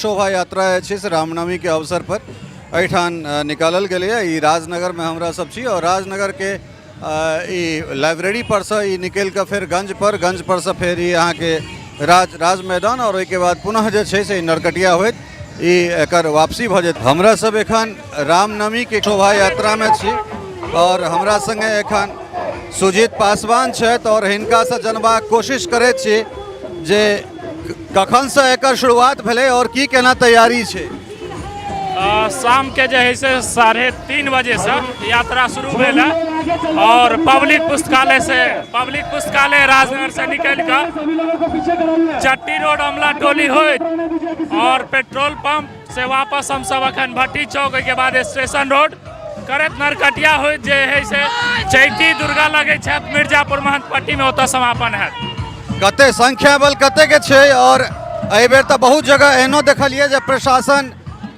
शोभा यात्रा छै से रामनवमी के अवसर पर एठान निकालल गेलै। ई राजनगर में हमरा सब छी और राजनगर के ई लाइब्रेरी पर से ई निकल के फिर गंज पर से फिर ई अहाँ के राज मैदान और ओके बाद पुनः जे छै से नरकटिया होइत ई एकर वापसी भ जेत। हमरा सब एखन रामनवमी के शोभा यात्रा में छी और हमरा संगे एखन सुजीत पासवान छथि और हिनका से जनबाक कोशिश करैत छी जे कखन से एकर शुरुआत भेलै और की केना तैयारी छै। शाम के जो है से 3:30 बजे से यात्रा शुरू भेल और पब्लिक पुस्तकालय राजनगर से निकल कर चट्टी रोड अमला टोली होइत और पेट्रोल पंप से वापस हम सब अखन भट्टी चौक के बाद स्टेशन रोड करत नरकटिया होइत जे है से चैती दुर्गा लगे छथि मिर्जापुर महंतपट्टी में ओतऽ समापन है। कते संख्या बल कते के छै और एहि बेर तऽ बहुत जगह एहनो देखलिए जे प्रशासन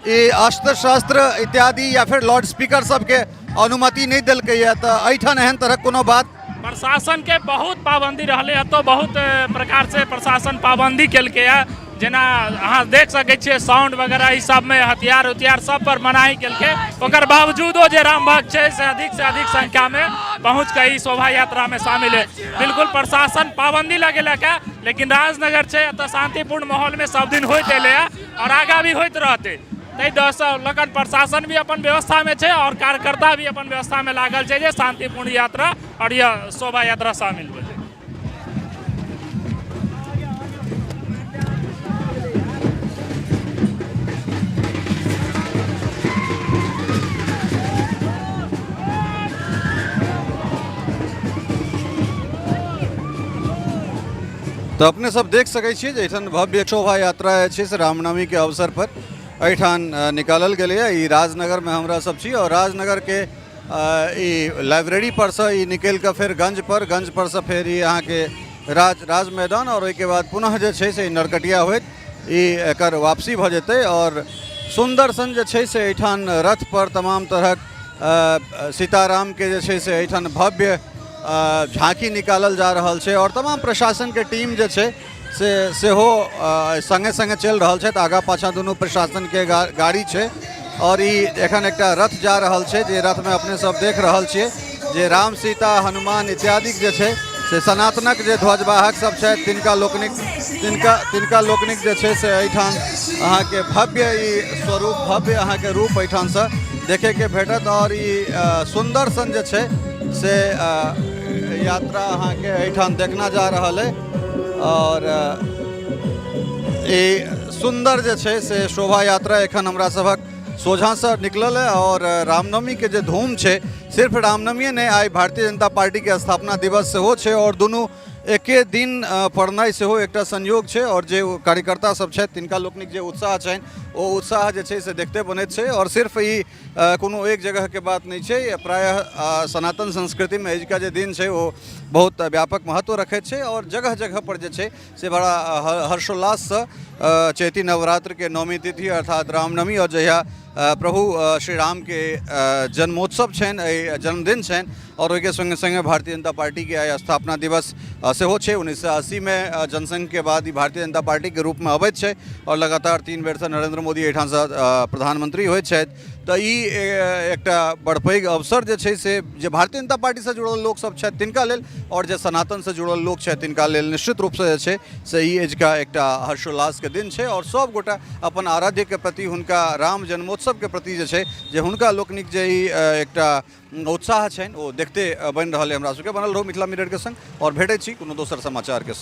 ई अस्त्र शस्त्र इत्यादि या फिर लाउड स्पीकर सबके अनुमति नहीं दिलकै है, तो एठान एहन तरह कोनो बात प्रशासन के बहुत पाबंदी रहले है, तो बहुत प्रकार से प्रशासन पाबंदी केलकै है। जेना अहाँ देख सकै छियै साउंड वगैरह ई सब में हथियार सब पर मनाही केलकै। ओकर बावजूदो जे राम भक्त छै से अधिक संख्या में पहुँच के ई शोभा यात्रा में शामिल है। बिल्कुल प्रशासन पाबंदी लगेलक है, लेकिन राजनगर छै एतऽ शांतिपूर्ण माहौल में सब दिन होइत एलै है और आगा भी होइत रहतै। लगन प्रशासन भी अपन व्यवस्था में है और कार्यकर्ता भी अपन व्यवस्था में लागल है जे शांतिपूर्ण यात्रा और यह शोभा यात्रा शामिल हो। तो अपने सब देख सकै छियै जे एठान भव्य शोभा यात्रा छै से रामनवमी के अवसर पर एठान निकालल गेलै। ई राजनगर में हमरा सब छी और राजनगर के ई लाइब्रेरी पर से ई निकल के फिर गंज पर से फिर ई अहाँ के राज मैदान और ओके बाद पुनः जे छै से नरकटिया होइत ई एकर वापसी भ जेतै। और सुंदर सन जे छै से एठान रथ पर तमाम तरहक सीताराम के जे छै से एठान भव्य झांकी निकालल जा रहल छै और तमाम प्रशासन के टीम जे छै से हो संगे चल रहल छै। आगा पाछा दुनू प्रशासन के गाड़ी छै और ई एखन एकटा रथ जा रहल छै जे रथ में अपने सब देख रहल छियै जे राम सीता हनुमान इत्यादि जे छै से सनातनक जे ध्वजवाहक सब छै तिनका लोकनिक जे छै से एठान अहाँ के भव्य ई स्वरूप भव्य अहाँ के रूप एठान से देखे के भेटत। और ई सुंदर सन जे छै से यात्रा अहाँ के एठान देखना जा रहल है और ये सुंदर जे छै से शोभा यात्रा एखन हमरा सबक सोझा से निकलल है। और रामनवमी के जे धूम छै सिर्फ रामनवमी नहीं, आई भारतीय जनता पार्टी के स्थापना दिवस सेहो छै और दुनू एके दिन पड़नाइ सेहो एकटा संयोग छै। और जे कार्यकर्ता सब छै तिनका लोकनिक जे उत्साह छनि ओ उत्साह जे छै से देखते बनैत छै। और सिर्फ ई कोनो एक जगह के बात नहीं छै, प्रायः सनातन संस्कृति में एजुका जे दिन छै वो बहुत व्यापक महत्व रखैत छै और जगह जगह पर जे छै से बड़ा हर्षोल्लास से चैती नवरात्र के नौमी तिथि अर्थात रामनवमी और जहिया प्रभु श्री राम के जन्मोत्सव छन जन्मदिन छन और ओके संगे संगे भारतीय जनता पार्टी के आइ स्थापना दिवस सेहो छै। 1980 में जनसंघ के बाद ही भारतीय जनता पार्टी के रूप में अबैत छै और लगातार 3 बेर से नरेंद्र मोदी एठान से प्रधानमंत्री होइत छथि। तो ई एकटा बड़ पैघ अवसर जे छै से जे भारतीय जनता पार्टी से जुड़ल लोक सब छथि तिनका लेल और जे सनातन से जुड़ल लोक छथि तिनका लेल निश्चित रूप से जे छै से ई एजका एकटा हर्षोल्लास के दिन छै। और सब गोटा अपन आराध्य के प्रति हुनका राम जन्मोत्सव के प्रति जे छै जे हुनका लोकनिक जे ई एकटा उत्साह छनि ओ देखते बनि रहल है। हमरा सबके बनल रहू मिथिला मिरर के संग और भेटै छी कोनो दोसर समाचार के संग।